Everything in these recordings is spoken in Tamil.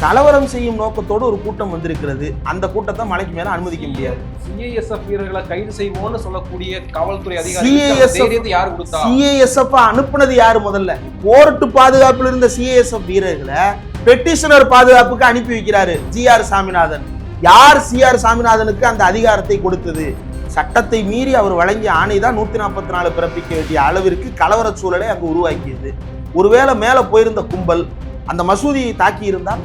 கலவரம் செய்யும் நோக்கத்தோடு ஒரு கூட்டம் வந்திருக்கிறது. அந்த கூட்டத்தை மலைக்கு மேல அனுமதிக்க முடியாது. சிஐஎஸ்எஃப் வீரர்களை கைது செய்வோம்னு சொல்லக்கூடிய காவல்துறை அதிகாரி யாரு கொடுத்தா? சிஐஎஸ்எஃப் அனுப்புனது யாரு? முதல்ல கோர்ட்டு பாதுகாப்பில் இருந்த சிஐஎஸ்எஃப் வீரர்களை பெட்டிஷனர் பாதுகாப்புக்கு அனுப்பி வைக்கிறாரு ஜிஆர் சாமிநாதன். யார் சிஆர் சாமிநாதனுக்கு அந்த அதிகாரத்தை கொடுத்தது? சட்டத்தை மீறி அவர் வழங்கிய ஆணைதான் 144 பிறப்பிக்க வேண்டிய அளவிற்கு கலவர சூழலை அங்கு உருவாக்கியது. ஒருவேளை மேல போயிருந்த கும்பல் அந்த மசூதியை தாக்கி இருந்தால்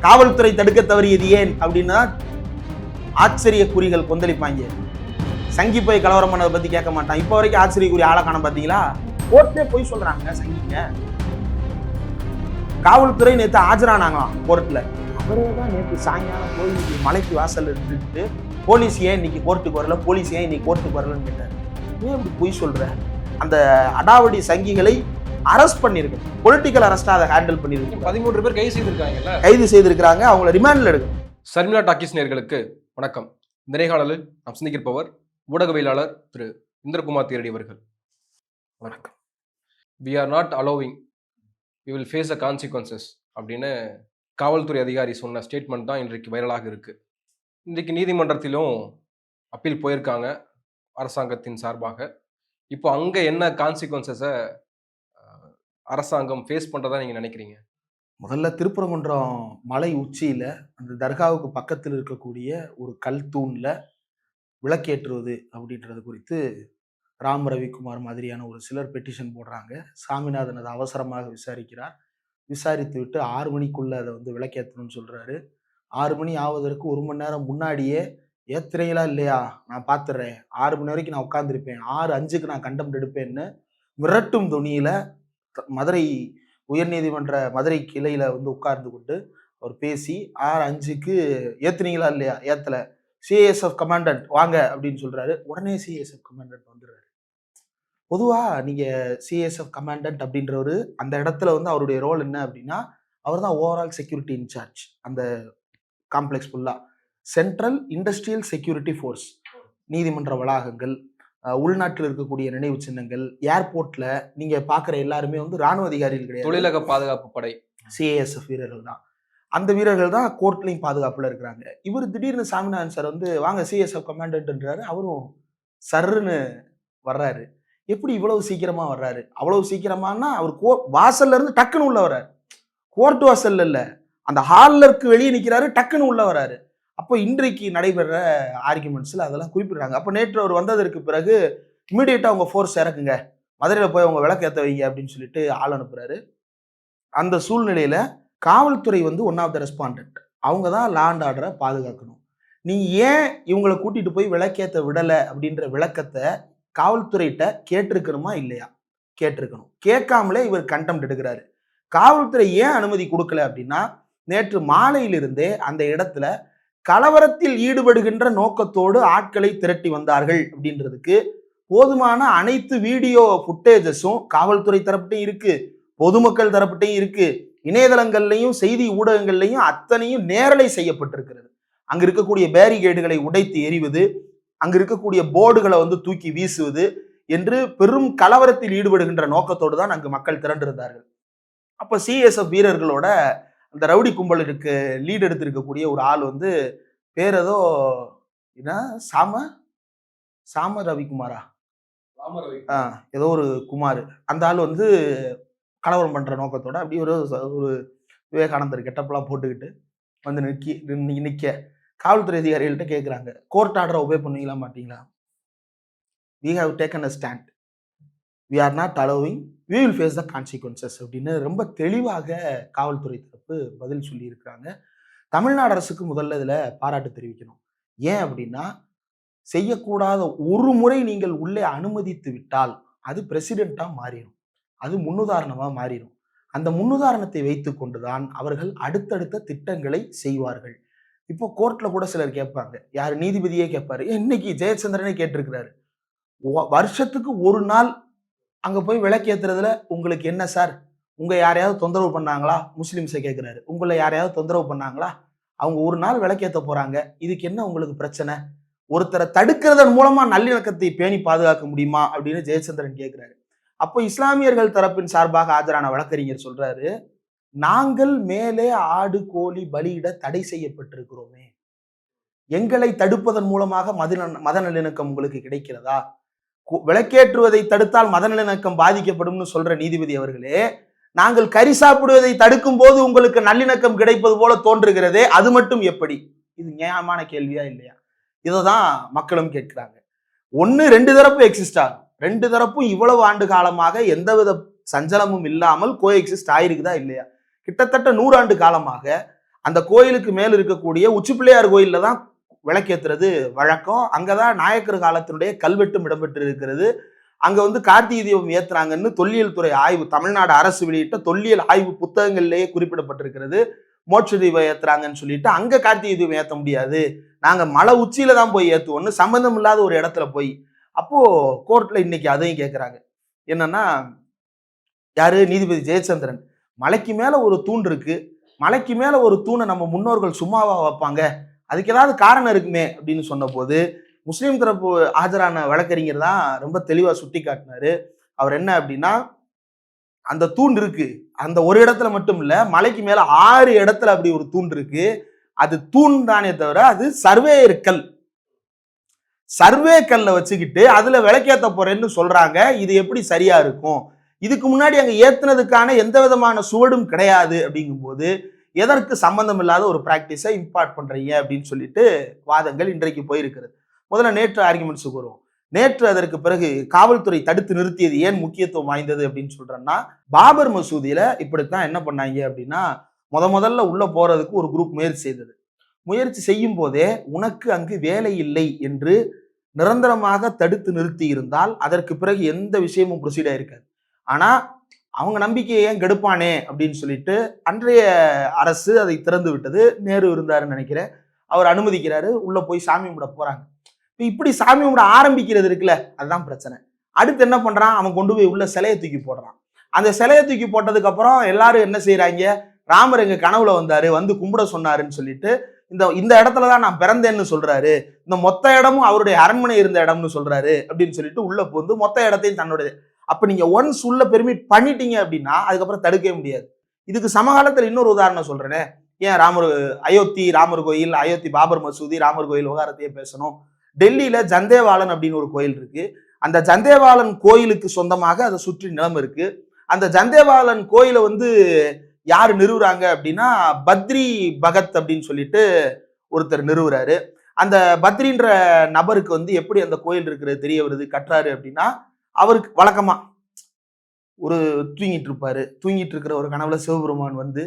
காவல்துறை தடுக்க தவறியது ஏன் அப்படின்னா ஆச்சரிய குறிகள் கொந்தளிப்பாங்க. சங்கி போய் கலவரம் பண்ணதை பத்தி கேட்க மாட்டான். இப்ப வரைக்கும் ஆச்சரிய குறி ஆளை காண பாத்தீங்களா? கோர்ட்லயே போய் சொல்றாங்க சங்கிங்க. காவல்துறை நேற்று ஆஜரானாங்களாம் கோர்ட்ல. அவரே தான் நேற்று சாயங்காலம் போய் மலைக்கு வாசல் இருந்துட்டு போலீஸ் ஏன் இன்னைக்கு கோர்ட்டுக்கு வரல, போலீஸ் ஏன் இன்னைக்கு கோர்ட்டுக்கு வரலன்னு கேட்டார். ஏன் இப்படி போய் சொல்ற? அந்த அடாவடி சங்கிகளை அரெஸ்ட் பண்ணிருக்கு, பொலிட்டிக்கல் அரெஸ்டா அதை ஹேண்டில் பண்ணிருக்கு. 13 பேர் கைது செய்திருக்கிறாங்க. அவங்கள ரிமாண்ட்ல எடுக்கணும். சர்மிளா டாக்கீஸ் நேயர்களுக்கு வணக்கம். இந்த நேர்காணலில் நாம் சிந்திக்கிருப்பவர் ஊடகவியலாளர் திரு இந்திரகுமார் தேரடி அவர்கள். வணக்கம். We are not allowing, we will face the consequences அப்படின்னு காவல்துறை அதிகாரி சொன்ன ஸ்டேட்மெண்ட் தான் இன்றைக்கு வைரலாக இருக்கு. இன்றைக்கு நீதிமன்றத்திலும் அப்பீல் போயிருக்காங்க அரசாங்கத்தின் சார்பாக. இப்போ அங்கே என்ன கான்சிக்வன்சஸை அரசாங்கம் ஃபேஸ் பண்ணுறதா நீங்கள் நினைக்கிறீங்க? முதல்ல திருப்பரங்குன்றம் மலை உச்சியில் அந்த தர்காவுக்கு பக்கத்தில் இருக்கக்கூடிய ஒரு கல் தூணில் விளக்கேற்றுவது அப்படின்றது குறித்து ராம் ரவிக்குமார் மாதிரியான ஒரு சிலர் பெட்டிஷன் போடுறாங்க. சாமிநாதன் அதை அவசரமாக விசாரிக்கிறார். விசாரித்து விட்டு 6 மணிக்குள்ளே அதை விளக்கேற்றணும்னு சொல்கிறாரு. 6 மணி ஆவதற்கு 1 மணி நேரம் முன்னாடியே ஏத்துறீங்களா இல்லையா, நான் பார்த்துடுறேன், 6 மணி வரைக்கும் நான் உட்காந்துருப்பேன், 6:05க்கு நான் கண்டெம்ட் எடுப்பேன்னு மிரட்டும் துணியில மதுரை உயர்நீதிமன்ற மதுரை கிளையில உட்கார்ந்து கொண்டு அவர் பேசி 6:05க்கு ஏத்துனீங்களா இல்லையா, ஏத்தல, சிஐஎஸ்எஃப் கமாண்டன்ட் வாங்க அப்படின்னு சொல்றாரு. உடனே சிஐஎஸ்எஃப் கமாண்டன்ட் வந்துடுறாரு. பொதுவா நீங்க சிஐஎஸ்எஃப் கமாண்டன்ட் அப்படின்றவரு அந்த இடத்துல அவருடைய ரோல் என்ன அப்படின்னா, அவர் தான் ஓவரால் செக்யூரிட்டி இன்சார்ஜ். அந்த காம்ப்ளெக்ஸ் ஃபுல்லா சென்ட்ரல் இண்டஸ்ட்ரியல் செக்யூரிட்டி ஃபோர்ஸ், நீதிமன்ற வளாகங்கள், உள்நாட்டில் இருக்கக்கூடிய நினைவு சின்னங்கள், ஏர்போர்ட்ல நீங்க பாக்குற எல்லாருமே ராணுவ அதிகாரிகள் கிடையாது, தொழிலக பாதுகாப்பு படை சிஐஎஸ்எஃப் வீரர்கள் தான். அந்த வீரர்கள் தான் கோர்ட்லையும் பாதுகாப்புல இருக்கிறாங்க. இவர் திடீர்னு சாமிநாதன் சார் வாங்க சிஐஎஸ்எஃப் கமாண்டன்ட்ன்றாரு. அவரும் சர்ன்னு வர்றாரு. எப்படி இவ்வளவு சீக்கிரமா வர்றாரு? அவ்வளவு சீக்கிரமானா அவர் வாசல்ல இருந்து டக்குன்னு உள்ள வர்றாரு. கோர்ட் வாசல்ல இல்ல, அந்த ஹால்ல இருக்கு வெளியே நிக்கிறாரு, டக்குன்னு உள்ள வராரு. அப்போ இன்றைக்கு நடைபெற ஆர்குமெண்ட்ஸ்ல அதெல்லாம் குறிப்பிடுறாங்க. அப்போ நேற்று அவர் வந்ததற்கு பிறகு இமீடியட்டா அவங்க ஃபோர்ஸ் இறக்குங்க, மதுரையில போய் அவங்க விளக்கு ஏற்ற வைங்க அப்படின்னு சொல்லிட்டு ஆள் அனுப்புறாரு. அந்த சூழ்நிலையில காவல்துறை 1 ஆஃப் த ரெஸ்பாண்டன்ட், அவங்க தான் லா அண்ட் ஆர்டரை பாதுகாக்கணும். நீங்க ஏன் இவங்களை கூட்டிட்டு போய் விளக்கேற்ற விடல அப்படின்ற விளக்கத்தை காவல்துறையிட்ட கேட்டிருக்கணுமா இல்லையா? கேட்டிருக்கணும். கேட்காமலே இவர் கண்டெம்ட் எடுக்கிறாரு. காவல்துறை ஏன் அனுமதி கொடுக்கல அப்படின்னா, நேற்று மாலையிலிருந்தே அந்த இடத்துல கலவரத்தில் ஈடுபடுகின்ற நோக்கத்தோடு ஆட்களை திரட்டி வந்தார்கள் அப்படின்றதுக்கு போதுமான அனைத்து வீடியோ ஃபுட்டேஜஸும் காவல்துறை தரப்பிட்டையும் இருக்கு, பொதுமக்கள் தரப்பிட்டையும் இருக்கு, இணையதளங்கள்லையும் செய்தி ஊடகங்கள்லையும் அத்தனையும் நேரலை செய்யப்பட்டிருக்கிறது. அங்க இருக்கக்கூடிய பேரிகேடுகளை உடைத்து எறிவது, அங்க இருக்கக்கூடிய போர்டுகளை தூக்கி வீசுவது என்று பெரும் கலவரத்தில் ஈடுபடுகின்ற நோக்கத்தோடு தான் அங்கு மக்கள் திரண்டிருந்தார்கள். அப்ப சிஎஸ்எஃப் வீரர்களோட அந்த ரவுடி கும்பலுக்கு லீட் எடுத்திருக்கக்கூடிய ஒரு ஆள் பேர் ஏதோ என்ன சாம ரவிக்குமாரா, ஏதோ ஒரு குமார், அந்த ஆள் கலவரம் பண்ற நோக்கத்தோட அப்படி ஒரு விவேகானந்தர் கெட்டப்பெல்லாம் போட்டுக்கிட்டு நிக்க காவல்துறை அதிகாரிகள்கிட்ட கேட்குறாங்க, கோர்ட் ஆர்டரை ஒபே பண்ணுவீங்களா மாட்டீங்களா? we have taken a stand, we are not allowing, we will face the consequences அப்படின்னு ரொம்ப தெளிவாக காவல்துறை தரப்பு பதில் சொல்லி இருக்கிறாங்க. தமிழ்நாடு அரசுக்கு முதல்ல இதுல பாராட்டு தெரிவிக்கணும். ஏன் அப்படின்னா, செய்யக்கூடாத ஒரு முறை நீங்கள் உள்ளே அனுமதித்து விட்டால் அது பிரசிடென்ட்டா மாறிடும், அது முன்னுதாரணமா மாறிடும். அந்த முன்னுதாரணத்தை வைத்துக் கொண்டுதான் அவர்கள் அடுத்தடுத்த திட்டங்களை செய்வார்கள். இப்போ கோர்ட்ல கூட சிலர் கேட்பாங்க, யாரு நீதிபதியே கேட்பாரு, இன்னைக்கு ஜெயச்சந்திரனே கேட்டிருக்கிறாரு, வருஷத்துக்கு ஒரு நாள் அங்க போய் விளக்கேத்துறதுல உங்களுக்கு என்ன சார், உங்க யாரையாவது தொந்தரவு பண்ணாங்களா? முஸ்லிம்ஸை கேட்கிறாரு, உங்களை யாரையாவது தொந்தரவு பண்ணாங்களா? அவங்க ஒரு நாள் விளக்கேற்ற போறாங்க, இதுக்கு என்ன உங்களுக்கு பிரச்சனை? ஒருத்தரை தடுக்கிறதன் மூலமா நல்லிணக்கத்தை பேணி பாதுகாக்க முடியுமா அப்படின்னு ஜெயச்சந்திரன் கேட்கிறாரு. அப்போ இஸ்லாமியர்கள் தரப்பின் சார்பாக ஆஜரான வழக்கறிஞர் சொல்றாரு, நாங்கள் மேலே ஆடு கோழி பலியிட தடை செய்யப்பட்டிருக்கிறோமே, எங்களை தடுப்பதன் மூலமாக மத நல்லிணக்கம் உங்களுக்கு கிடைக்கிறதா? விளக்கேற்றுவதை தடுத்தால் மத நல்லிணக்கம் பாதிக்கப்படும்னு சொல்ற நீதிபதி அவர்களே, நாங்கள் கறி சாப்பிடுவதை தடுக்கும் போது உங்களுக்கு நல்லிணக்கம் கிடைப்பது போல தோன்றுகிறதே, அது மட்டும் எப்படி? இது நியாயமான கேள்வியா இல்லையா? இததான் மக்களும் கேட்கிறாங்க. ஒன்னு ரெண்டு தரப்பு எக்ஸிஸ்ட் ஆகும். ரெண்டு தரப்பும் இவ்வளவு ஆண்டு காலமாக எந்தவித சஞ்சலமும் இல்லாமல் கோ எக்ஸிஸ்ட் ஆயிருக்குதா இல்லையா? கிட்டத்தட்ட 100 ஆண்டு காலமாக அந்த கோயிலுக்கு மேல் இருக்கக்கூடிய உச்சி பிள்ளையார் கோயில்ல தான் விளக்கேற்றுறது வழக்கம். அங்கதான் நாயக்கர் காலத்தினுடைய கல்வெட்டும் இடம்பெற்று இருக்கிறது. அங்க வந்து கார்த்திகை தீபம் ஏத்துறாங்கன்னு தொல்லியல் துறை ஆய்வு, தமிழ்நாடு அரசு வெளியிட்ட தொல்லியல் ஆய்வு புத்தகங்கள்லேயே குறிப்பிடப்பட்டிருக்கிறது. மோட்ச தீபம் ஏத்துறாங்கன்னு சொல்லிட்டு அங்க கார்த்திகை தீபம் ஏற்ற முடியாது, நாங்க மலை உச்சியில தான் போய் ஏத்துவோம்னு சம்பந்தம் இல்லாத ஒரு இடத்துல போய். அப்போ கோர்ட்ல இன்னைக்கு அதையும் கேட்கிறாங்க. என்னன்னா, யாரு? நீதிபதி ஜெயச்சந்திரன். மலைக்கு மேல ஒரு தூண் இருக்கு, மலைக்கு மேல ஒரு தூணை நம்ம முன்னோர்கள் சும்மாவா வைப்பாங்க, அதுக்கு ஏதாவது காரணம் இருக்குமே அப்படின்னு சொன்ன போது முஸ்லீம் தரப்பு ஆஜரான வழக்கறிஞர் தான் ரொம்ப தெளிவா சுட்டி காட்டினாரு. அவர் என்ன அப்படின்னா, அந்த தூண் இருக்கு, அந்த ஒரு இடத்துல மட்டும் இல்ல, மலைக்கு மேல 6 இடத்துல அப்படி ஒரு தூண் இருக்கு. அது தூண் தானே தவிர அது சர்வேயர் கல். சர்வே கல்ல வச்சுக்கிட்டு அதுல விளக்கேத்த போறேன்னு சொல்றாங்க. இது எப்படி சரியா இருக்கும்? இதுக்கு முன்னாடி அங்க ஏத்துனதுக்கான எந்த விதமான சுவடும் கிடையாது. அப்படிங்கும் போது எதற்கு சம்பந்தம் இல்லாத ஒரு பிராக்டிஸை இம்பார்ட் பண்றீங்க அப்படின்னு சொல்லிட்டு வாதங்கள் இன்றைக்கு போயிருக்கிறது. முதல்ல நேற்று ஆர்குமெண்ட்ஸுக்கு வருவோம். நேற்று அதற்கு பிறகு காவல்துறை தடுத்து நிறுத்தியது ஏன் முக்கியத்துவம் வாய்ந்தது அப்படின்னு சொல்றேன்னா, பாபர் மசூதியில இப்படித்தான் என்ன பண்ணாங்க அப்படின்னா, முதல்ல உள்ள போறதுக்கு ஒரு குரூப் முயற்சி செய்தது. முயற்சி செய்யும் போதே உனக்கு அங்கு வேலை இல்லை என்று நிரந்தரமாக தடுத்து நிறுத்தி இருந்தால் அதற்கு பிறகு எந்த விஷயமும் ப்ரொசீட் ஆயிருக்காது. ஆனா அவங்க நம்பிக்கையை ஏன் கெடுப்பானே அப்படின்னு சொல்லிட்டு அன்றைய அரசு அதை திறந்து விட்டது. நேரு இருந்தாருன்னு நினைக்கிறேன், அவர் அனுமதிக்கிறாரு, உள்ள போய் சாமி கும்பிட போறாங்க. இப்படி சாமி கும்பிட ஆரம்பிக்கிறது இருக்குல்ல, அதுதான் பிரச்சனை. அடுத்து என்ன பண்றான், அவன் கொண்டு போய் உள்ள சிலையை தூக்கி போடுறான். அந்த சிலையை தூக்கி போட்டதுக்கு அப்புறம் எல்லாரும் என்ன செய்யறாங்க, ராமர் எங்க கனவுல வந்தாரு, வந்து கும்பிட சொன்னாருன்னு சொல்லிட்டு இந்த இடத்துலதான் நான் பிறந்தேன்னு சொல்றாரு, இந்த மொத்த இடமும் அவருடைய அரண்மனை இருந்த இடம்னு சொல்றாரு அப்படின்னு சொல்லிட்டு உள்ள போந்து மொத்த இடத்தையும் தன்னுடைய. அப்ப நீங்க ஒன்ஸ் உள்ள பெர்மிட் பண்ணிட்டீங்க அப்படின்னா அதுக்கப்புறம் தடுக்கவே முடியாது. இதுக்கு சமகாலத்தில் இன்னொரு உதாரணம் சொல்றேனே, ஏன் அயோத்தி ராமர் கோயில், அயோத்தி பாபர் மசூதி ராமர் கோயில் விவகாரத்தையே பேசணும். டெல்லியில ஜந்தேவாலன் அப்படின்னு ஒரு கோயில் இருக்கு. அந்த ஜந்தேவாலன் கோயிலுக்கு சொந்தமாக அதை சுற்றி நிலம் இருக்கு. அந்த ஜந்தேவாலன் கோயிலை வந்து யாரு நிறுவுறாங்க அப்படின்னா, பத்ரி பகத் அப்படின்னு சொல்லிட்டு ஒருத்தர் நிறுவுறாரு. அந்த பத்ரின்ற நபருக்கு வந்து எப்படி அந்த கோயில் இருக்கிறது தெரிய வருது, கட்டுறாரு அப்படின்னா, அவருக்கு வழக்கமா ஒரு தூங்கிட்டு இருப்பாரு. தூங்கிட்டு இருக்கிற ஒரு கனவுல சிவபெருமான் வந்து,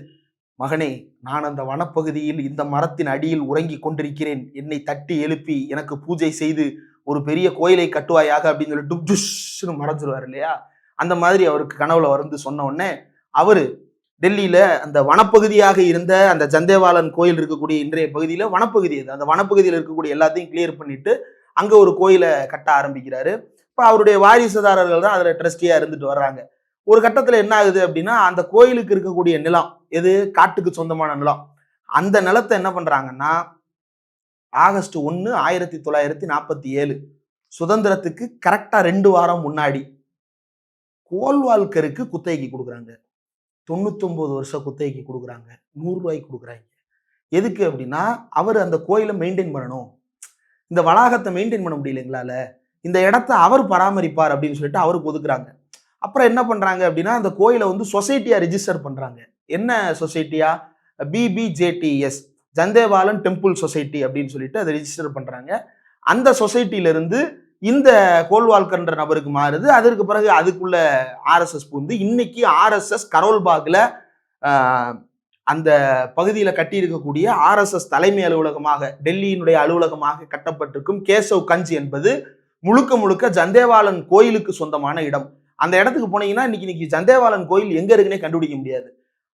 மகனே, நான் அந்த வனப்பகுதியில் இந்த மரத்தின் அடியில் உறங்கி கொண்டிருக்கிறேன், என்னை தட்டி எழுப்பி எனக்கு பூஜை செய்து ஒரு பெரிய கோயிலை கட்டுவாயாக அப்படின்னு சொல்லி டுப்ஜுஷ்னு மறைஞ்சிருவார் இல்லையா? அந்த மாதிரி அவருக்கு கனவுல வந்து சொன்ன உடனே அவரு டெல்லியில அந்த வனப்பகுதியாக இருந்த அந்த ஜந்தேவாலன் கோயில் இருக்கக்கூடிய இன்றைய பகுதியில வனப்பகுதி அது, அந்த வனப்பகுதியில் இருக்கக்கூடிய எல்லாத்தையும் கிளியர் பண்ணிட்டு அங்க ஒரு கோயிலை கட்ட ஆரம்பிக்கிறாரு. இப்ப அவருடைய வாரிசுதாரர்கள் தான் அதுல ட்ரஸ்டியா இருந்துட்டு வர்றாங்க. ஒரு கட்டத்துல என்ன ஆகுது அப்படின்னா, அந்த கோயிலுக்கு இருக்கக்கூடிய நிலம், எது காட்டுக்கு சொந்தமான நிலம், அந்த நிலத்தை என்ன பண்றாங்கன்னா, ஆகஸ்ட் 1, 1947 சுதந்திரத்துக்கு கரெக்டா 2 வாரம் முன்னாடி கோல்வால்கருக்கு குத்தகைக்கு கொடுக்குறாங்க. 99 வருஷம் குத்தகைக்கு கொடுக்குறாங்க, 100 ரூபாய்க்கு கொடுக்குறாங்க. எதுக்கு அப்படின்னா, அவர் அந்த கோயிலை மெயின்டைன் பண்ணணும், இந்த வளாகத்தை மெயின்டைன் பண்ண முடியல எங்களால, இந்த இடத்த அவர் பராமரிப்பார் அப்படின்னு சொல்லிட்டு அவருக்கு ஒதுக்குறாங்க. அப்புறம் என்ன பண்றாங்க அப்படின்னா, அந்த கோயிலை வந்து சொசைட்டியா ரிஜிஸ்டர் பண்றாங்க. என்ன சொசைட்டியா? BBJTS, ஜந்தேவாலன் டெம்பிள் சொசைட்டி அப்படின்னு சொல்லிட்டு அதை ரிஜிஸ்டர் பண்றாங்க. அந்த சொசைட்டில இருந்து இந்த கோல்வால்கர்ன்ற நபருக்கு மாறுது. அதற்கு பிறகு அதுக்குள்ள RSS பூந்து இன்னைக்கு RSS கரோல்பாக்ல அந்த பகுதியில கட்டி இருக்கக்கூடிய RSS தலைமை அலுவலகமாக, டெல்லியினுடைய அலுவலகமாக கட்டப்பட்டிருக்கும் கேசவ் கஞ்ச் என்பது முழுக்க முழுக்க ஜந்தேவாலன் கோயிலுக்கு சொந்தமான இடம். அந்த இடத்துக்கு போனீங்கன்னா இன்னைக்கு ஜந்தேவாலன் கோயில் எங்க இருக்குன்னே கண்டுபிடிக்க முடியாது.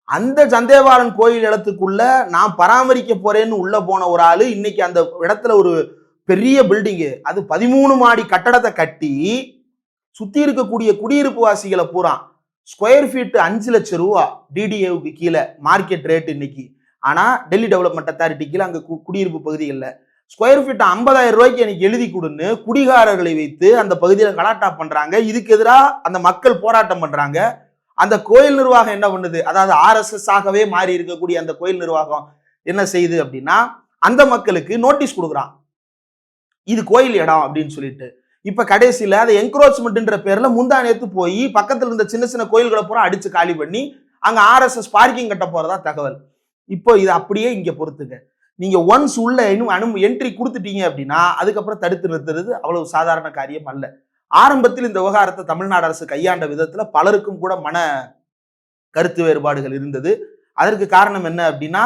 அந்த ஜந்தேவாலன் கோயில் இடத்துக்குள்ள நான் பராமரிக்க போறேன்னு உள்ள போன ஒரு ஆளு இன்னைக்கு அந்த இடத்துல ஒரு பெரிய பில்டிங்கு, அது 13 மாடி கட்டடத்தை கட்டி சுத்தி இருக்கக்கூடிய குடியிருப்பு வாசிகளை பூரா ஸ்கொயர் ஃபீட் 5 லட்சம் ரூபா DDAவுக்கு கீழே மார்க்கெட் ரேட் இன்னைக்கு. ஆனா டெல்லி டெவலப்மெண்ட் அத்தாரிட்டி கீழே அங்க குடியிருப்பு பகுதிகளில் ஸ்கொயர் ஃபீட் 50,000 ரூபாய்க்கு எனக்கு எழுதி கொடுன்னு குடிகாரர்களை வைத்து அந்த பகுதியில கலாட்டா பண்றாங்க. இதுக்கு எதிராக அந்த மக்கள் போராட்டம் பண்றாங்க. அந்த கோயில் நிர்வாகம் என்ன பண்ணுது, அதாவது RSS ஆகவே மாறி இருக்கக்கூடிய அந்த கோயில் நிர்வாகம் என்ன செய்யுது அப்படின்னா, அந்த மக்களுக்கு நோட்டீஸ் கொடுக்குறான், இது கோயில் இடம் அப்படின்னு சொல்லிட்டு. இப்ப கடைசியில அதை என்க்ரோச்மெண்ட்ன்ற பேர்ல முந்தா நேத்து போய் பக்கத்துல இருந்த சின்ன சின்ன கோயில்களை பூரா அடிச்சு காலி பண்ணி அங்க RSS பார்க்கிங் கட்ட போறதா தகவல். இப்போ இது அப்படியே இங்க பொறுத்துங்க. நீங்க ஒன்ஸ் உள்ள இன்னும் என்ட்ரி கொடுத்துட்டீங்க அப்படின்னா அதுக்கப்புறம் தடுத்து நிறுத்துறது அவ்வளவு சாதாரண காரியம் அல்ல. ஆரம்பத்தில் இந்த விவகாரத்தை தமிழ்நாடு அரசு கையாண்ட விதத்துல பலருக்கும் கூட மன கருத்து வேறுபாடுகள் இருந்தது. அதற்கு காரணம் என்ன அப்படின்னா,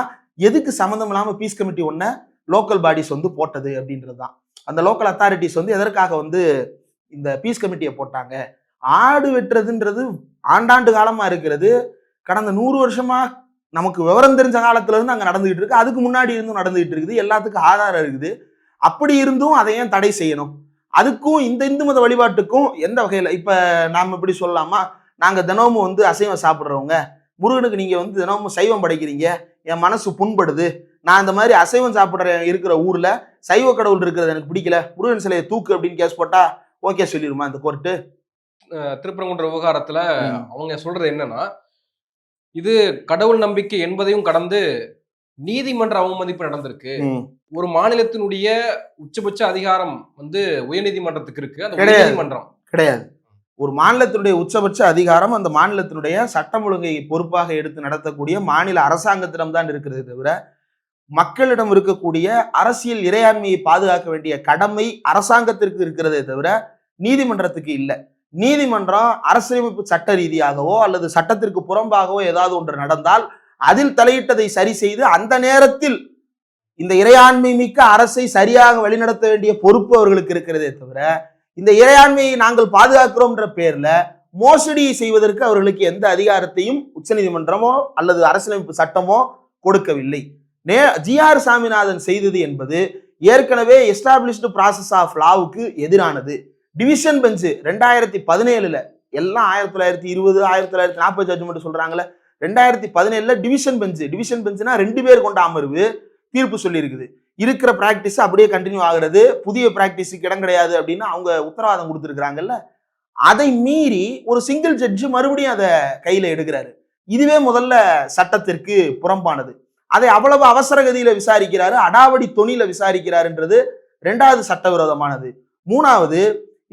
எதுக்கு சம்மந்தம் இல்லாம பீஸ் கமிட்டி ஒன்ன லோக்கல் பாடிஸ் வந்து போட்டது அப்படின்றது தான். அந்த லோக்கல் அத்தாரிட்டிஸ் வந்து எதற்காக வந்து இந்த பீஸ் கமிட்டியை போட்டாங்க. ஆடு வெட்டுறதுன்றது ஆண்டாண்டு காலமா இருக்கிறது. கடந்த 100 வருஷமா நமக்கு விவரம் தெரிஞ்ச காலத்துல இருந்து அங்க நடந்துகிட்டு இருக்கு. அதுக்கு முன்னாடி இருந்தும் நடந்துகிட்டு இருக்குது. எல்லாத்துக்கும் ஆதாரம் இருக்குது. அப்படி இருந்தும் அதை ஏன் தடை செய்யணும்? அதுக்கும் இந்த இந்து மத வழிபாட்டுக்கும் எந்த வகையில இப்ப நாம இப்படி சொல்லலாமா, நாங்க தினமும் வந்து அசைவம் சாப்பிடுறவங்க, முருகனுக்கு நீங்க வந்து தினமும் சைவம் படைக்கிறீங்க, என் மனசு புண்படுது, நான் இந்த மாதிரி அசைவம் சாப்பிடுற இருக்கிற ஊர்ல சைவ கடவுள் இருக்கிறது எனக்கு பிடிக்கல, முருகன் சிலையை தூக்கு அப்படின்னு கேஸ் போட்டா ஓகே சொல்லிடுமா இந்த கோர்ட்டு? திருப்பரங்குன்ற விவகாரத்துல அவங்க சொல்றது என்னன்னா, இது கடவுள் நம்பிக்கை என்பதையும் கடந்து நீதிமன்ற அவமதிப்பு நடந்திருக்கு. ஒரு மாநிலத்தினுடைய உச்சபட்ச அதிகாரம் வந்து உயர்நீதிமன்றத்துக்கு இருக்கு. அந்த உயர்நீதிமன்றம் கிடையாது. ஒரு மாநிலத்தினுடைய உச்சபட்ச அதிகாரம் அந்த மாநிலத்தினுடைய சட்டம் ஒழுங்கை பொறுப்பாக எடுத்து நடத்தக்கூடிய மாநில அரசாங்கத்திடம் தான் இருக்கிறது தவிர, மக்களிடம் இருக்கக்கூடிய அரசியல் இறையாண்மையை பாதுகாக்க வேண்டிய கடமை அரசாங்கத்திற்கு இருக்கிறதே தவிர நீதிமன்றத்துக்கு இல்லை. நீதிமன்றம் அரசியலமைப்பு சட்ட ரீதியாகவோ அல்லது சட்டத்திற்கு புறம்பாகவோ ஏதாவது ஒன்று நடந்தால் அதில் தலையிட்டதை சரி செய்து அந்த நேரத்தில் இந்த இறையாண்மை மிக்க அரசை சரியாக வழிநடத்த வேண்டிய பொறுப்பு அவர்களுக்கு இருக்கிறதே தவிர, இந்த இறையாண்மையை நாங்கள் பாதுகாக்கிறோம்ன்ற பேர்ல மோசடியை செய்வதற்கு அவர்களுக்கு எந்த அதிகாரத்தையும் உச்சநீதிமன்றமோ அல்லது அரசியலமைப்பு சட்டமோ கொடுக்கவில்லை. ஜி.ஆர். சாமிநாதன் செய்தது என்பது ஏற்கனவே எஸ்டாப்ளிஷ்டு ப்ராசஸ் ஆஃப் லாவுக்கு எதிரானது. டிவிஷன் பெஞ்சு 2017 எல்லாம் 1920 1940 ஜட்ஜ்மெண்ட் சொல்றாங்கல்ல, 2017 டிவிஷன் பெஞ்சுனா 2 பேர் கொண்ட அமர்வு தீர்ப்பு சொல்லி இருக்குது. இருக்கிற பிராக்டிஸ் அப்படியே கண்டினியூ ஆகுறது, புதிய பிராக்டிஸுக்கு இடம் கிடையாது அப்படின்னு அவங்க உத்தரவாதம் கொடுத்துருக்காங்கல்ல. அதை மீறி ஒரு சிங்கிள் ஜட்ஜு மறுபடியும் அதை கையில எடுக்கிறாரு. இதுவே முதல்ல சட்டத்திற்கு புறம்பானது. அதை அவ்வளவு அவசர கதியில விசாரிக்கிறாரு, அடாவடி தொனியில விசாரிக்கிறாருன்றது 2வது சட்டவிரோதமானது. 3வது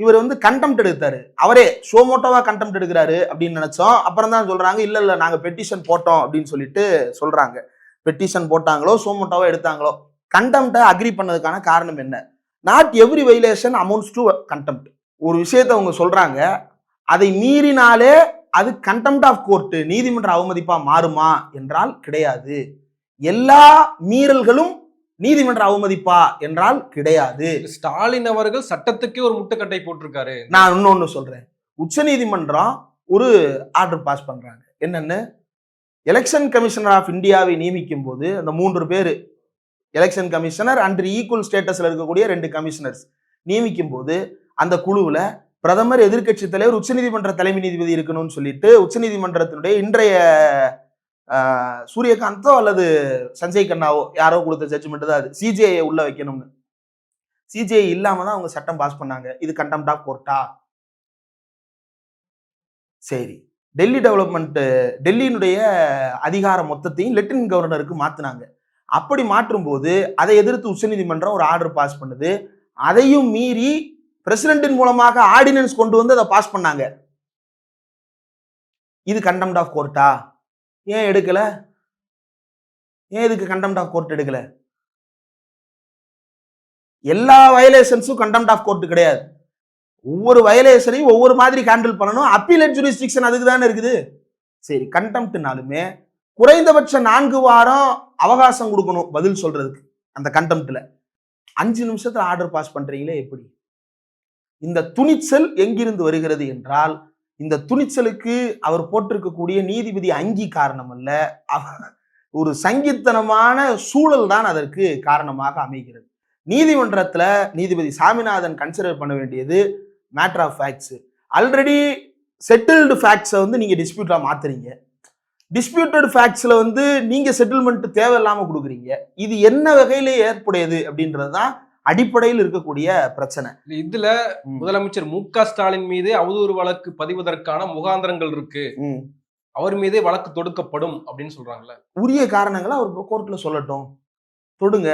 இவர் வந்து கண்டெம்ட் எடுத்தாரு, அவரே ஷோமோட்டோவா கண்டெம்ட் எடுக்கிறாரு அப்படின்னு நினைச்சோம். அப்புறம் தான் சொல்றாங்க இல்ல நாங்க பெட்டிஷன் போட்டோம் அப்படின்னு சொல்லிட்டு சொல்றாங்க. பெட்டிஷன் போட்டாங்களோ ஷோமோட்டோவா எடுத்தாங்களோ, கண்டெம்ட்டை அக்ரி பண்ணதுக்கான காரணம் என்ன? Not every violation amounts to contempt. ஒரு விஷயத்தை அவங்க சொல்றாங்க, அதை மீறினாலே அது கண்டெம்ட் ஆஃப் கோர்ட், நீதிமன்ற அவமதிப்பா மாறுமா என்றால் கிடையாது. எல்லா மீறல்களும் நீதிமன்ற அவமதிப்பா என்றால் கிடையாது. ஸ்டாலின் அவர்கள் சட்டத்துக்கே ஒரு முட்டுக்கட்டை போட்டிருக்காரு. நான் இன்னொன்னு சொல்றேன், உச்ச நீதிமன்றம் ஒரு ஆர்டர் பாஸ் பண்றாங்க. என்னன்னு, எலெக்ஷன் கமிஷனர் ஆஃப் இந்தியாவை நியமிக்கும் போது அந்த 3 பேர் எலெக்ஷன் கமிஷனர் அண்ட் ஈக்குவல் ஸ்டேட்டஸ்ல இருக்கக்கூடிய 2 கமிஷனர்ஸ் நியமிக்கும் போது அந்த குழுவுல பிரதமர், எதிர்க்கட்சி தலைவர், உச்சநீதிமன்ற தலைமை நீதிபதி இருக்கணும்னு சொல்லிட்டு உச்சநீதிமன்றத்தினுடைய இன்றைய சூரியகாந்தோ அல்லது சஞ்சய் கண்ணாவோ யாரோ கொடுத்த ஜட்ஜ்மெண்ட் தான் அது, சிஜிஐ உள்ள வைக்கணும்னு. சிஜிஐ இல்லாம தான் அவங்க சட்டம் பாஸ் பண்ணாங்க. இது கண்டெம்ட் ஆஃப் கோர்ட்டா? சரி, டெல்லி டெல்லியினுடைய அதிகார மொத்தத்தையும் லெப்டினன்ட் கவர்னருக்கு மாத்தினாங்க. அப்படி மாற்றும் போது அதை எதிர்த்து உச்சநீதிமன்றம் ஒரு ஆர்டர் பாஸ் பண்ணுது. அதையும் மீறி பிரசிடென்டின் மூலமாக ஆர்டினன்ஸ் கொண்டு வந்து அதை பாஸ் பண்ணாங்க. இது கண்டெம்ட் ஆஃப் கோர்ட்டா? ஏன் எடுக்கல? ஏன் இதுக்கு கண்டெம்ட் ஆஃப் கோர்ட் எடுக்கல? எல்லா வயலேஷன்ஸும் கண்டெம்ட் ஆஃப் கோர்ட் கிடையாது. ஒவ்வொரு வயலேஷனையும் ஒவ்வொரு மாதிரி ஹேண்டில் பண்ணணும். அப்பீலேட் ஜூரிஸ்டிக்ஷன் அதுக்கு தானே இருக்குது. சரி, கண்டெம்ட்னாலுமே குறைந்தபட்ச 4 வாரம் அவகாசம் கொடுக்கணும் பதில் சொல்றதுக்கு. அந்த கண்டெம்ட்ல 5 நிமிஷத்துல ஆர்டர் பாஸ் பண்றீங்களே எப்படி? இந்த துணிச்சல் எங்கிருந்து வருகிறது என்றால், இந்த துணிச்சலுக்கு அவர் போட்டிருக்கக்கூடிய நீதிபதி அங்கி காரணம் அல்ல, ஒரு சங்கித்தனமான சூழல் தான் அதற்கு காரணமாக அமைகிறது. நீதிமன்றத்துல நீதிபதி சாமிநாதன் கன்சிடர் பண்ண வேண்டியது matter of facts. Already settled ஃபேக்ட்ஸை வந்து நீங்க டிஸ்பியூட்டா மாத்துறீங்க. டிஸ்பியூட்டட் ஃபேக்ட்ஸ்ல வந்து நீங்க செட்டில்மெண்ட் தேவையில்லாம கொடுக்குறீங்க. இது என்ன வகையில ஏற்புடையது அப்படின்றதுதான் அடிப்படையில் இருக்கக்கூடிய பிரச்சனை. இதுல முதலமைச்சர் மு.க. ஸ்டாலின் மீது அவதூறு வழக்கு பதிவதற்கான முகாந்திரங்கள் இருக்கு. அவர் மீதே வழக்கு தொடுக்கப்படும் அப்படின்னு சொல்றாங்கல்ல. உரிய காரணங்களை அவர் கோர்ட்ல சொல்லட்டும். தொடுங்க,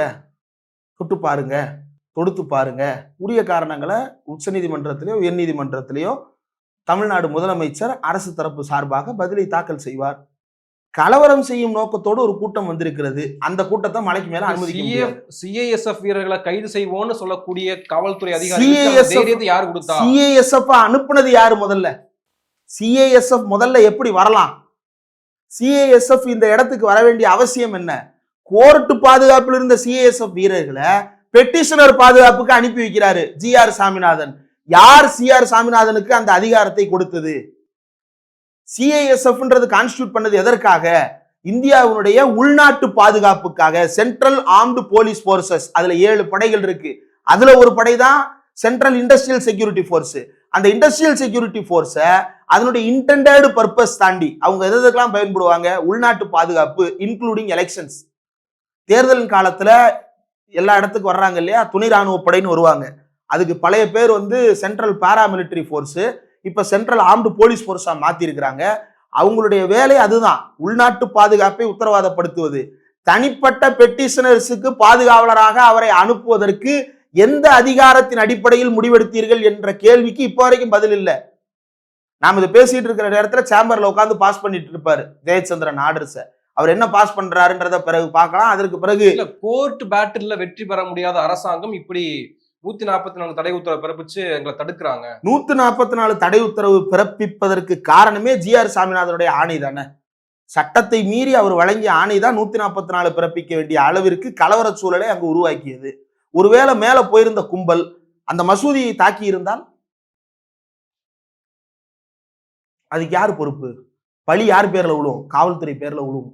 தொட்டு பாருங்க, தொடுத்து பாருங்க. உரிய காரணங்களை உச்சநீதிமன்றத்திலேயோ உயர்நீதிமன்றத்திலேயோ தமிழ்நாடு முதலமைச்சர் அரசு தரப்பு சார்பாக பதிலை தாக்கல் செய்வார். கலவரம் செய்யும் நோக்கத்தோடு ஒரு கூட்டம் வந்திருக்கிறது. அந்த கூட்டத்தை மலைக்கு மேல அனுமதிக்க முடியாது. சிஐஎஸ்எஃப் வீரர்களை கைது செய்வோம்னு சொல்லக்கூடிய காவல்துறை அதிகாரி யார் கொடுத்தா? சிஐஎஸ்எஃப் அனுப்புனது யாரு முதல்ல? சிஐஎஸ்எஃப் முதல்ல எப்படி வரலாம்? சிஐஎஸ்எஃப் இந்த இடத்துக்கு வர வேண்டிய அவசியம் என்ன? கோர்ட் பாதுகாப்பில் இருந்த சிஐஎஸ்எஃப் வீரர்களை பெட்டிஷனர் பாதுகாப்புக்கு அனுப்பி வைக்கிறாரு ஜி.ஆர். சாமிநாதன். யார் சி.ஆர். சாமிநாதனுக்கு அந்த அதிகாரத்தை கொடுத்தது? சிஐஎஸ்எஃப்ன்றது கான்ஸ்டிடியூட் பண்ணது எதற்காக? இந்தியாவுடைய உள்நாட்டு பாதுகாப்புக்காக. சென்ட்ரல் ஆர்ம்டு போலீஸ் போர்சஸ், அதுல 7 படைகள் இருக்கு. அதுல ஒரு படை தான் சென்ட்ரல் இண்டஸ்ட்ரியல் செக்யூரிட்டி போர்ஸ். அந்த இண்டஸ்ட்ரியல் செக்யூரிட்டி போர்ஸை அதனுடைய இன்டெண்டட் பர்பஸ் தாண்டி அவங்க எதுக்கெல்லாம் பயன்படுவாங்க? உள்நாட்டு பாதுகாப்பு, இன்க்ளூடிங் எலெக்ஷன்ஸ். தேர்தலின் காலத்துல எல்லா இடத்துக்கும் வர்றாங்க இல்லையா, துணை ராணுவ படைன்னு வருவாங்க. அதுக்கு பழைய பேர் சென்ட்ரல் பாராமிலிட்டரி போர்ஸ், இப்ப சென்ட்ரல் ஆர்ம்டு போலீஸ் போர்ஸா மாத்தி இருக்கிறாங்க. அவங்களுடைய வேலை அதுதான், உள்நாட்டு பாதுகாப்பை உத்தரவாதப்படுத்துவது. தனிப்பட்ட பெட்டிஷனர்ஸுக்கு பாதுகாவலராக அவரை அனுப்புவதற்கு எந்த அதிகாரத்தின் அடிப்படையில் முடிவெடுத்தீர்கள் என்ற கேள்விக்கு இப்ப வரைக்கும் பதில் இல்லை. நாம இதை பேசிட்டு இருக்கிற நேரத்துல சேம்பர்ல உட்காந்து பாஸ் பண்ணிட்டு இருப்பாரு ஜெயச்சந்திரன் ஆர்டர்ஸ. அவர் என்ன பாஸ் பண்றாருன்றத பிறகு பார்க்கலாம். அதற்கு பிறகு கோர்ட் பேட்டில்ல வெற்றி பெற முடியாத அரசாங்கம் இப்படி 144 தடை உத்தரவு பிறப்பிச்சு எங்களை தடுக்கிறாங்க. 144 தடை உத்தரவு பிறப்பிப்பதற்கு காரணமே ஜி.ஆர். சாமிநாதனுடைய ஆணை தானே. சட்டத்தை மீறி அவர் வழங்கிய ஆணை தான் 144 பிறப்பிக்க வேண்டிய அளவிற்கு கலவர சூழலை அங்கு உருவாக்கியது. ஒருவேளை மேல போயிருந்த கும்பல் அந்த மசூதியை தாக்கி இருந்தால் அதுக்கு யார் பொறுப்பு? பழி யார் பேர்ல விழுவும்? காவல்துறை பேர்ல விழுவும்.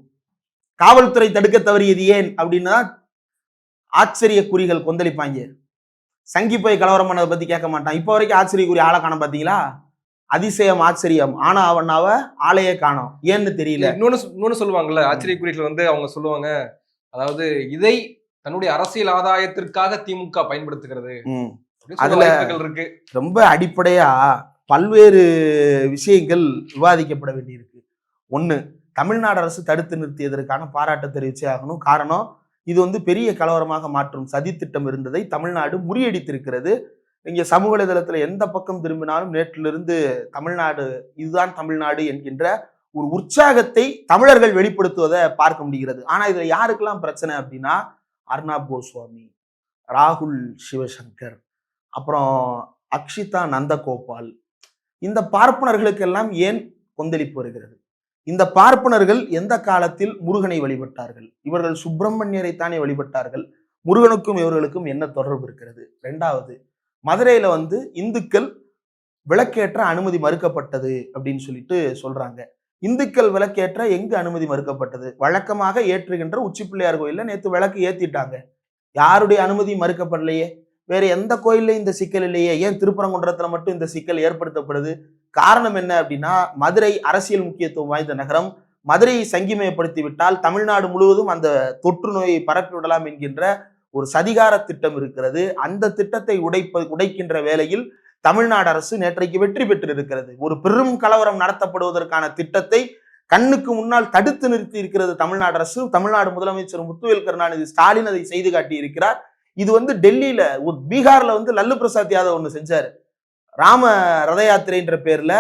காவல்துறை தடுக்க தவறியது ஏன் அப்படின்னா ஆச்சரிய குறிகள் கொந்தளிப்பாங்க. சங்கி போய் கலவரம் பண்ணதை பத்தி கேட்க மாட்டான். இப்ப வரைக்கும் ஆச்சரியக்குரிய ஆளை காண பாத்தீங்களா? அதிசயம் ஆச்சரியம், ஆனா அவனாவ ஆளையே காணோம். ஏன்னு தெரியல. இன்னொன்னு சொல்லுவாங்கல்ல, ஆச்சரியக்குறிகள் அவங்க சொல்லுவாங்க, அதாவது இதை தன்னுடைய அரசியல் ஆதாயத்திற்காக திமுக பயன்படுத்துகிறது. அதுல இருக்கு ரொம்ப அடிப்படையா பல்வேறு விஷயங்கள் விவாதிக்கப்பட வேண்டியிருக்கு. ஒண்ணு, தமிழ்நாடு அரசு தடுத்து நிறுத்தியதற்கான பாராட்டு தெரிவிச்சே ஆகணும். காரணம், இது பெரிய கலவரமாக மாற்றும் சதி திட்டம் இருந்ததை தமிழ்நாடு முறியடித்திருக்கிறது. இங்க சமூக வலைதளத்துல எந்த பக்கம் திரும்பினாலும் நேற்றிலிருந்து தமிழ்நாடு, இதுதான் தமிழ்நாடு என்கின்ற ஒரு உற்சாகத்தை தமிழர்கள் வெளிப்படுத்துவதை பார்க்க முடிகிறது. ஆனா இதுல யாருக்கெல்லாம் பிரச்சனை அப்படின்னா, அர்னாப் கோஸ்வாமி, ராகுல் சிவசங்கர், அப்புறம் அக்ஷிதா நந்தகோபால், இந்த பார்ப்பனர்களுக்கெல்லாம் ஏன் கொந்தளிப்பு வருகிறது? இந்த பார்ப்பனர்கள் எந்த காலத்தில் முருகனை வழிபட்டார்கள்? இவர்கள் சுப்பிரமணியரை தானே வழிபட்டார்கள். முருகனுக்கும் இவர்களுக்கும் என்ன தொடர்பு இருக்கிறது? 2வது, மதுரையில இந்துக்கள் விளக்கேற்ற அனுமதி மறுக்கப்பட்டது அப்படின்னு சொல்லிட்டு சொல்றாங்க. இந்துக்கள் விளக்கேற்ற எங்கு அனுமதி மறுக்கப்பட்டது? வழக்கமாக ஏற்றுகின்ற உச்சி பிள்ளையார் கோயில்ல நேற்று விளக்கு ஏத்திட்டாங்க. யாருடைய அனுமதி மறுக்கப்படலையே. வேற எந்த கோயில்லையும் இந்த சிக்கல் இல்லையே. ஏன் திருப்பரங்குன்றத்துல மட்டும் இந்த சிக்கல் ஏற்படுத்தப்படுது? காரணம் என்ன அப்படின்னா, மதுரை அரசியல் முக்கியத்துவம் வாய்ந்த நகரம். மதுரையை சங்கிமயப்படுத்தி விட்டால் தமிழ்நாடு முழுவதும் அந்த தொற்று நோயை பரப்பி விடலாம் என்கின்ற ஒரு சதிகார திட்டம் இருக்கிறது. அந்த திட்டத்தை உடைக்கின்ற வேளையில் தமிழ்நாடு அரசு நேற்றைக்கு வெற்றி பெற்று இருக்கிறது. ஒரு பெரும் கலவரம் நடத்தப்படுவதற்கான திட்டத்தை கண்ணுக்கு முன்னால் தடுத்து நிறுத்தி இருக்கிறது தமிழ்நாடு அரசு. தமிழ்நாடு முதலமைச்சர் முத்துவேல் கருணாநிதி ஸ்டாலின் அதை செய்து காட்டி இருக்கிறார். இது டெல்லியில, பீகார்ல லல்லு பிரசாத் யாதவ் ஒண்ணு செஞ்சாரு. ராம ரத யாத்திரைன்ற பேர்ல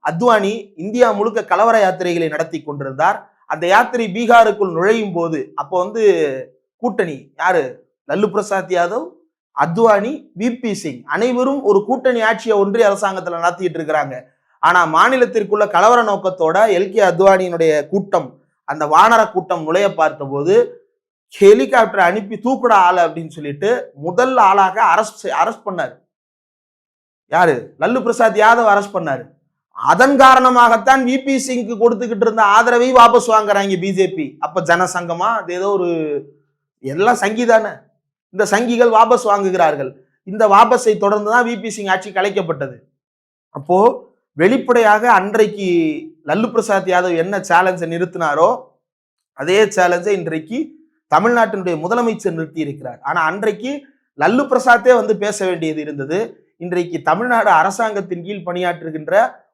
அத்வானி இந்தியா முழுக்க கலவர யாத்திரைகளை நடத்தி கொண்டிருந்தார். அந்த யாத்திரை பீகாருக்குள் நுழையும் போது அப்போ கூட்டணி யாரு? லல்லு பிரசாத் யாதவ், அத்வானி, விபி சிங் அனைவரும் ஒரு கூட்டணி ஆட்சியை ஒன்றிய அரசாங்கத்துல நடத்திட்டு இருக்கிறாங்க. ஆனா மாநிலத்திற்குள்ள கலவர நோக்கத்தோட எல்கே அத்வானியினுடைய கூட்டம், அந்த வானர கூட்டம் நுழைய பார்த்த போது ஹெலிகாப்டர் அனுப்பி தூக்குடா ஆளு அப்படின்னு சொல்லிட்டு முதல் ஆளாக அரெஸ்ட் பண்ணாரு. யாரு? லல்லு பிரசாத் யாதவ் அரெஸ்ட் பண்ணாரு. அதன் காரணமாகத்தான் விபி சிங்க்கு கொடுத்துக்கிட்டு இருந்த ஆதரவை வாபஸ் வாங்குறாங்க பிஜேபி. அப்ப ஜனசங்கமா அது ஏதோ ஒரு, எல்லாம் சங்கி தானே, இந்த சங்கிகள் வாபஸ் வாங்குகிறார்கள். இந்த வாபஸை தொடர்ந்துதான் விபி சிங் ஆட்சி கலைக்கப்பட்டது. அப்போ வெளிப்படையாக அன்றைக்கு லல்லு பிரசாத் யாதவ் என்ன சேலஞ்சை நிறுத்தினாரோ அதே சேலஞ்சை இன்றைக்கு தமிழ்நாட்டினுடைய முதலமைச்சர் நிறுத்தி இருக்கிறார். ஆனா அன்றைக்கு லல்லு பிரசாத்தே பேச வேண்டியது இருந்தது. இன்றைக்கு தமிழ்நாடு அரசாங்கத்தின் கீழ் பணியாற்றுகின்ற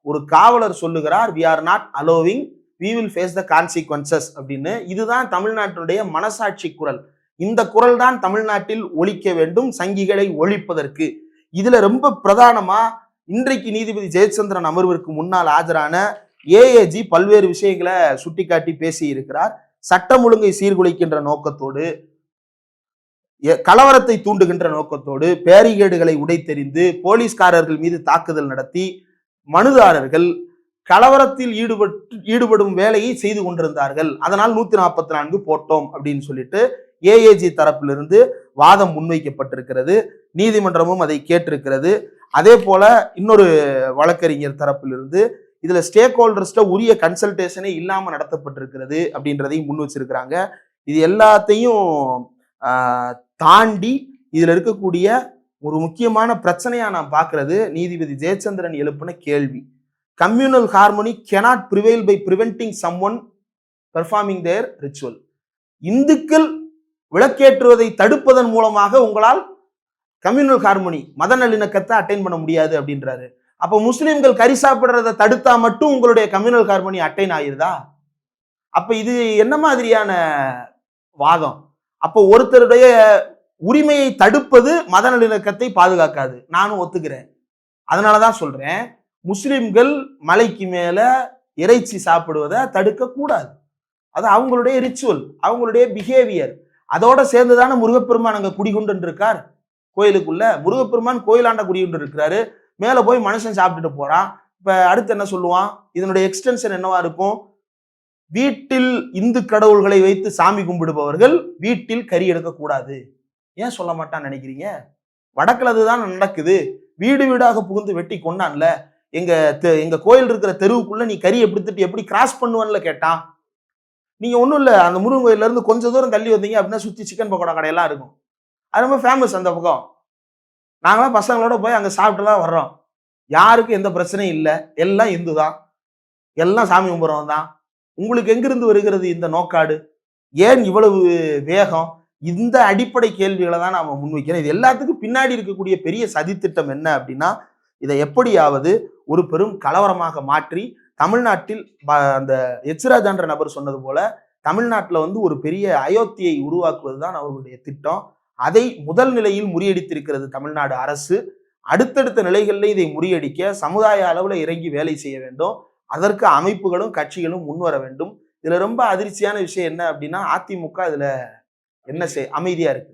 ஒரு காவலர் சொல்லுகிறார், we are not allowing we will face the consequences அப்படின்னு. இதுதான் தமிழ்நாட்டினுடைய மனசாட்சி குரல். இந்த குரல் தான் தமிழ்நாட்டில் ஒலிக்க வேண்டும் சங்கிகளை ஒழிப்பதற்கு. இதுல ரொம்ப பிரதானமா இன்றைக்கு நீதிபதி ஜெயச்சந்திரன் அமர்விற்கு முன்னால் ஆஜரான ஏஏஜி பல்வேறு விஷயங்களை சுட்டிக்காட்டி பேசி இருக்கிறார். சட்டம் ஒழுங்கை சீர்குலைக்கின்ற நோக்கத்தோடு, கலவரத்தை தூண்டுகின்ற நோக்கத்தோடு பேரிகேடுகளை உடைத்தெறிந்து போலீஸ்காரர்கள் மீது தாக்குதல் நடத்தி மனுதாரர்கள் கலவரத்தில் ஈடுபடும் வேலையை செய்து கொண்டிருந்தார்கள். அதனால் 144 போட்டோம் அப்படின்னு சொல்லிட்டு ஏஏஜி தரப்பிலிருந்து வாதம் முன்வைக்கப்பட்டிருக்கிறது. நீதிமன்றமும் அதை கேட்டிருக்கிறது. அதே போல இன்னொரு வழக்கறிஞர் தரப்பிலிருந்து இதுல ஸ்டேக் ஹோல்டர்ஸ்ட உரிய கன்சல்டேஷனே இல்லாம நடத்தப்பட்டிருக்கிறது அப்படின்றதையும் முன் வச்சிருக்கிறாங்க. இது எல்லாத்தையும் தாண்டி இதுல இருக்கக்கூடிய ஒரு முக்கியமான பிரச்சனையா நான் பார்க்கிறது நீதிபதி ஜெயச்சந்திரன் எழுப்பின கேள்வி. Communal harmony cannot prevail by preventing someone performing their ritual. இந்துக்கள் விளக்கேற்றுவதை தடுப்பதன் மூலமாக உங்களால் கம்யூனல் ஹார்மோனி மத நல்லிணக்கத்தை அட்டைன் பண்ண முடியாது அப்படின்றாரு. அப்ப முஸ்லிம்கள் கறி சாப்பிடுறதை தடுத்தா மட்டும் உங்களுடைய கம்யூனல் ஹார்மோனி அட்டைன் ஆயிருதா? அப்ப இது என்ன மாதிரியான வாதம்? அப்ப ஒருத்தருடைய உரிமையை தடுப்பது மத நல்லிணக்கத்தை பாதுகாக்காது. நானும் ஒத்துக்கிறேன். அதனாலதான் சொல்றேன், முஸ்லிம்கள் மலைக்கு மேல இறைச்சி சாப்பிடுவதை தடுக்க கூடாது. அது அவங்களுடைய ரிச்சுவல், அவங்களுடைய பிஹேவியர். அதோட சேர்ந்துதானே முருகப்பெருமான் அங்க குடிகொண்டு இருக்கார் கோயிலுக்குள்ள. முருகப்பெருமான் கோயிலாண்ட குடிகொண்டு இருக்கிறாரு. மேல போய் மனுஷன் சாப்பிட்டுட்டு போறான். இப்ப அடுத்து என்ன சொல்லுவான்? இதனுடைய எக்ஸ்டென்ஷன் என்னவா இருக்கும்? வீட்டில் இந்து கடவுள்களை வைத்து சாமி கும்பிடுபவர்கள் வீட்டில் கறி எடுக்க கூடாது. ஏன் சொல்ல மாட்டான்னு நினைக்கிறீங்க? வடக்குல அதுதான் நடக்குது. வீடு வீடாக புகுந்து வெட்டி கொண்டான்ல. எங்க கோயில் இருக்கிற தெருவுக்குள்ள நீ கறி எப்படி கிராஸ் பண்ணுவான்ல கேட்டான். நீங்க ஒண்ணும் இல்ல, அந்த முருகன் கோயில்ல இருந்து கொஞ்சம் தூரம் தள்ளி வந்தீங்க அப்படின்னா சுத்தி சிக்கன் பக்கோடா கடையெல்லாம் இருக்கும். அது ரொம்ப ஃபேமஸ் அந்த பக்கம். நாங்களாம் பசங்களோட போய் அங்க சாப்பிட்டுலாம் வர்றோம். யாருக்கும் எந்த பிரச்சனையும் இல்லை. எல்லாம் இந்து தான், எல்லாம் சாமி கும்பிட்றவன் தான். உங்களுக்கு எங்கிருந்து வருகிறது இந்த நோக்காடு? ஏன் இவ்வளவு வேகம்? இந்த அடிப்படை கேள்விகளை தான் நாம முன்வைக்கிறோம். இது எல்லாத்துக்கும் பின்னாடி இருக்கக்கூடிய பெரிய சதித்திட்டம் என்ன அப்படின்னா, இதை எப்படியாவது ஒரு பெரும் கலவரமாக மாற்றி தமிழ்நாட்டில் அந்த எச்ராஜான்ற நபர் சொன்னது போல தமிழ்நாட்டில் ஒரு பெரிய அயோத்தியை உருவாக்குவதுதான் அவர்களுடைய திட்டம். அதை முதல் நிலையில் முறியடித்திருக்கிறது தமிழ்நாடு அரசு. அடுத்தடுத்த நிலைகளில் இதை முறியடிக்க சமுதாய அளவில் இறங்கி வேலை செய்ய வேண்டும். அதற்கு அமைப்புகளும் கட்சிகளும் முன்வர வேண்டும். இதுல ரொம்ப அதிர்ச்சியான விஷயம் என்ன அப்படின்னா, அதிமுக இதுல என்ன அமைதியா இருக்கு.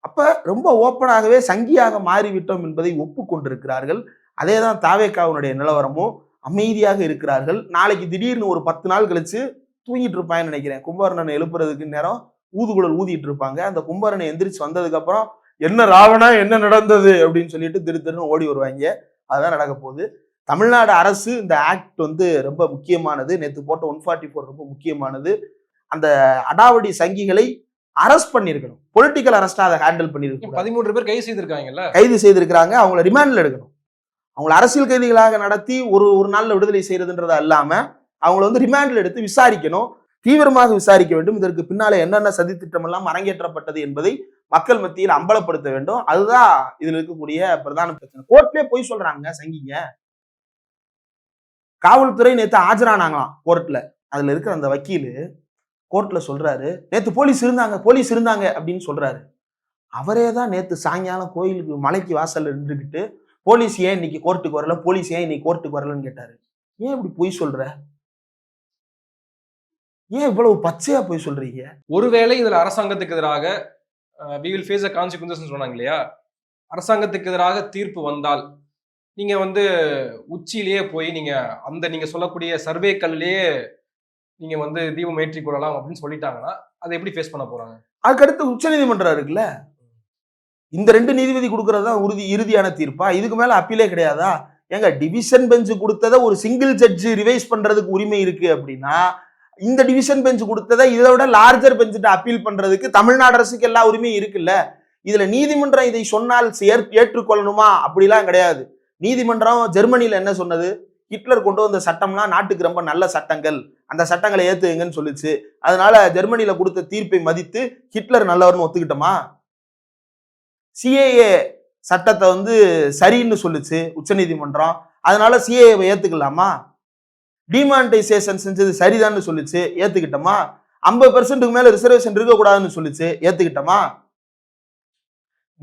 அப்ப ரொம்ப ஓப்பனாகவே சங்கியாக மாறிவிட்டோம் என்பதை ஒப்புக்கொண்டிருக்கிறார்கள். அதேதான் தாவேகாவுடைய நிலவரமும். அமைதியாக இருக்கிறார்கள். நாளைக்கு திடீர்னு ஒரு 10 நாள் கழிச்சு தூங்கிட்டு இருப்பாங்கன்னு நினைக்கிறேன். கும்பகர்ணனை எழுப்புறதுக்கு நேரம் ஊதுகுழல் ஊதிட்டு இருப்பாங்க. அந்த கும்பகர்ணனை எந்திரிச்சு வந்ததுக்கு அப்புறம் என்ன ராவணா என்ன நடந்தது அப்படின்னு சொல்லிட்டு திருன்னு ஓடி வருவாங்க. அதுதான் நடக்க போகுது. தமிழ்நாடு அரசு இந்த ஆக்ட் ரொம்ப முக்கியமானது. நேற்று போட்ட 144 ரொம்ப முக்கியமானது. அந்த அடாவடி சங்கிகளை அரெஸ்ட் பண்ணிருக்கணும். பொலிட்டிக்கல் அரெஸ்டா அதை ஹேண்டில் பண்ணிருக்கணும். 13 பேர் கைது செய்திருக்கிறாங்க. அவங்கள ரிமாண்ட்ல எடுக்கணும். அவங்களை அரசியல் கைதிகளாக நடத்தி ஒரு நாள்ல விடுதலை செய்யறதுன்றது அல்லாம அவங்கள ரிமாண்ட்ல எடுத்து விசாரிக்கணும். தீவிரமாக விசாரிக்க வேண்டும். இதற்கு பின்னால என்னென்ன சதி திட்டம் எல்லாம் அரங்கேற்றப்பட்டது என்பதை மக்கள் மத்தியில் அம்பலப்படுத்த வேண்டும். அதுதான் இதுல இருக்கக்கூடிய பிரதான பிரச்சனை. கோர்ட்லயே போய் சொல்றாங்க சங்கிங்க. காவல்துறை நேத்து ஆஜரானாங்களாம் கோர்ட்ல. அதுல இருக்கிற அந்த வக்கீலு கோர்ட்ல சொல்றாரு, நேத்து போலீஸ் இருந்தாங்க அப்படின்னு சொல்றாரு. அவரே தான் நேத்து சாயங்காலம் கோயிலுக்கு மலைக்கு வாசல்ல நின்றுக்கிட்டு போலீஸ் ஏன் இன்னைக்கு கோர்ட்டுக்கு வரல, போலீஸ் ஏன் இன்னைக்கு கோர்ட்டுக்கு வரலன்னு கேட்டாரு. ஏன் இப்படி பொய் சொல்ற? ஏன் இவ்வளவு பச்சையா பொய் சொல்றீங்க? ஒருவேளை இதுல அரசாங்கத்துக்கு எதிராக we will face the consequences சொன்னாங்க இல்லையா, அரசாங்கத்துக்கு எதிராக தீர்ப்பு வந்தால் நீங்க உச்சியிலேயே போய் நீங்க சொல்லக்கூடிய சர்வேக்கள்லயே நீங்க தீபம் ஏற்றி கொள்ளலாம் அப்படின்னு சொல்லிட்டாங்கன்னா அதை எப்படி ஃபேஸ் பண்ண போறாங்க? அதுக்கடுத்து உச்ச நீதிமன்றம் இருக்குல்ல, இந்த 2 நீதிபதி கொடுக்கறதுதான் இறுதியான தீர்ப்பா? இதுக்கு மேல அப்பீலே கிடையாதா? ஏங்க, டிவிஷன் பெஞ்ச் கொடுத்ததை ஒரு சிங்கிள் ஜட்ஜ் ரிவைஸ் பண்றதுக்கு உரிமை இருக்கு அப்படின்னா, இந்த டிவிஷன் பெஞ்ச் கொடுத்ததை இதை விட லார்ஜர் பெஞ்சிட்ட அப்பீல் பண்றதுக்கு தமிழ்நாடு அரசுக்கு எல்லா உரிமையும் இருக்குல்ல. இதுல நீதிமன்றம் இதை சொன்னால் ஏற்றுக்கொள்ளணுமா? அப்படிலாம் கிடையாது. நீதிமன்றம் ஜெர்மனியில என்ன சொன்னது? ஹிட்லர் கொண்டு வந்த சட்டம்லாம் நாட்டுக்கு ரொம்ப நல்ல சட்டங்கள், அந்த சட்டங்களை ஏத்துங்கன்னு சொல்லிச்சு. அதனால ஜெர்மனியில கொடுத்த தீர்ப்பை மதித்து ஹிட்லர் நல்லவர்னு ஒத்துக்கிட்டோமா? சிஏஏ சட்டத்தை சரின்னு சொல்லுச்சு உச்ச நீதிமன்றம். அதனால சிஏஏவை ஏத்துக்கலாமா? டிமானிட்டைசேஷன் செஞ்சது சரிதான்னு சொல்லிச்சு, ஏத்துக்கிட்டோமா? 50% மேல ரிசர்வேஷன் இருக்கக்கூடாதுன்னு சொல்லிச்சு, ஏத்துக்கிட்டோமா?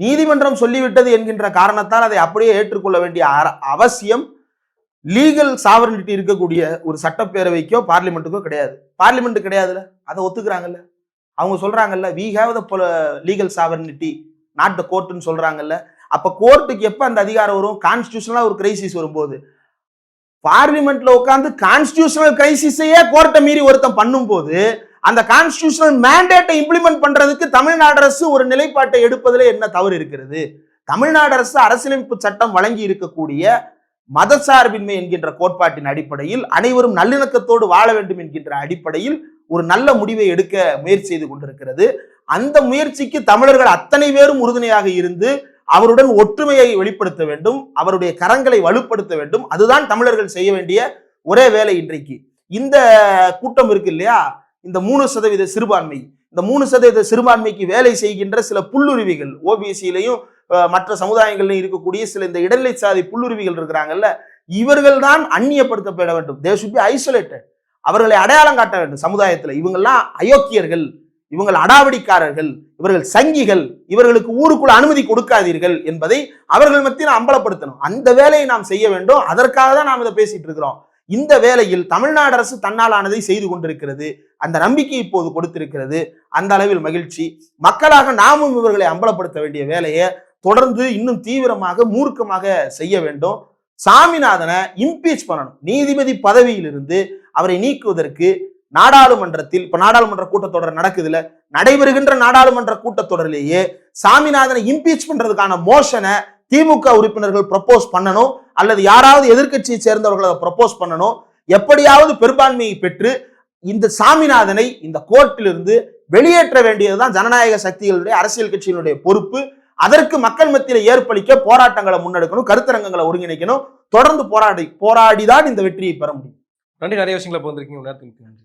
நீதிமன்றம் சொல்லிவிட்டது என்கின்ற காரணத்தால் அதை அப்படியே ஏற்றுக்கொள்ள வேண்டிய அவசியம் லீகல் சாவரனிட்டி இருக்கக்கூடிய ஒரு சட்டப்பேரவைக்கோ பார்லிமெண்ட்டுக்கோ கிடையாது. பார்லிமெண்ட் கிடையாதுல, அதை ஒத்துக்கிறாங்கல்ல. அவங்க சொல்றாங்கல்ல, we have the legal sovereignty not the கோர்ட்னு சொல்றாங்கல்ல. அப்ப கோர்ட்டுக்கு எப்ப அந்த அதிகாரம் வரும்? கான்ஸ்டிடியூஷனலா ஒரு கிரைசிஸ் வரும்போது. பார்லிமெண்ட்ல உட்கார்ந்து கான்ஸ்டிடியூஷனல் கிரைசிஸையே கோர்ட்டை மீறி ஒருத்தன் பண்ணும் போது அந்த கான்ஸ்டிடியூஷனல் மேண்டேட்டை இம்ப்ளிமெண்ட் பண்றதுக்கு தமிழ்நாடு அரசு ஒரு நிலைப்பாட்டை எடுப்பதில் என்ன தவறு இருக்கிறது? தமிழ்நாடு அரசு அரசியலமைப்பு சட்டம் வழங்கி இருக்கக்கூடிய மதசார்பின்மை என்கின்ற கோட்பாட்டின் அடிப்படையில் அனைவரும் நல்லிணக்கத்தோடு வாழ வேண்டும் என்கின்ற அடிப்படையில் ஒரு நல்ல முடிவை எடுக்க முயற்சி செய்து கொண்டிருக்கிறது. அந்த முயற்சிக்கு தமிழர்கள் அத்தனை பேரும் உறுதுணையாக இருந்து அவருடன் ஒற்றுமையை வெளிப்படுத்த வேண்டும், அவருடைய கரங்களை வலுப்படுத்த வேண்டும். அதுதான் தமிழர்கள் செய்ய வேண்டிய ஒரே வேலை இன்றைக்கு. இந்த கூட்டம் இருக்கு இல்லையா, இந்த 3% சிறுபான்மை, இந்த 3% சிறுபான்மைக்கு வேலை செய்கின்ற சில புல்லுருவிகள், ஓபிசியிலையும் மற்ற சமுதாயங்கள்லையும் இருக்கக்கூடிய சில இந்த இடைநிலை சாதி புல்லுருவிகள் இருக்கிறாங்கல்ல, இவர்கள் தான் அந்நியப்படுத்தப்பட வேண்டும். They should be isolated. அவர்களை அடையாளம் காட்ட வேண்டும் சமுதாயத்தில். இவங்கெல்லாம் அயோக்கியர்கள், இவங்கள் அடாவடிக்காரர்கள், இவர்கள் சங்கிகள், இவர்களுக்கு ஊருக்குள்ள அனுமதி கொடுக்காதீர்கள் என்பதை அவர்கள் மத்தியில் அம்பலப்படுத்தணும். அந்த வேலையை நாம் செய்ய வேண்டும். அதற்காக தான் நாம் இதை பேசிட்டு இருக்கிறோம். இந்த வேளையில் தமிழ்நாடு அரசு தன்னாலானதை செய்து கொண்டிருக்கிறது. அந்த நம்பிக்கை இப்போது கொடுத்திருக்கிறது. அந்த அளவில் மகிழ்ச்சி. மக்களாக நாமும் இவர்களை அம்பலப்படுத்த வேண்டிய வேலையை தொடர்ந்து இன்னும் தீவிரமாக மூர்க்கமாக செய்ய வேண்டும். சாமிநாதனை இம்பீச் பண்ணணும். நீதிபதி பதவியிலிருந்து அவரை நீக்குவதற்கு நாடாளுமன்றத்தில், இப்ப நாடாளுமன்ற கூட்டத்தொடர் நடக்குதுல, நடைபெறுகின்ற நாடாளுமன்ற கூட்டத்தொடரிலேயே சாமிநாதனை இம்பீச் பண்றதுக்கான மோஷனை திமுக உறுப்பினர்கள் ப்ரப்போஸ் பண்ணணும், அல்லது யாராவது எதிர்க்கட்சியை சேர்ந்தவர்கள் அதை ப்ரப்போஸ் பண்ணணும். எப்படியாவது பெரும்பான்மையை பெற்று இந்த சாமிநாதனை இந்த கோர்ட்டிலிருந்து வெளியேற்ற வேண்டியதுதான் ஜனநாயக சக்திகளுடைய, அரசியல் கட்சிகளுடைய பொறுப்பு. அதற்கு மக்கள் மத்தியில் ஏற்பளிக்க போராட்டங்களை முன்னெடுக்கணும், கருத்தரங்கங்களை ஒருங்கிணைக்கணும். தொடர்ந்து போராடிதான் இந்த வெற்றியை பெற முடியும். நன்றி, நிறைய விஷயங்களை பகிர்ந்திருக்கீங்க. நன்றி.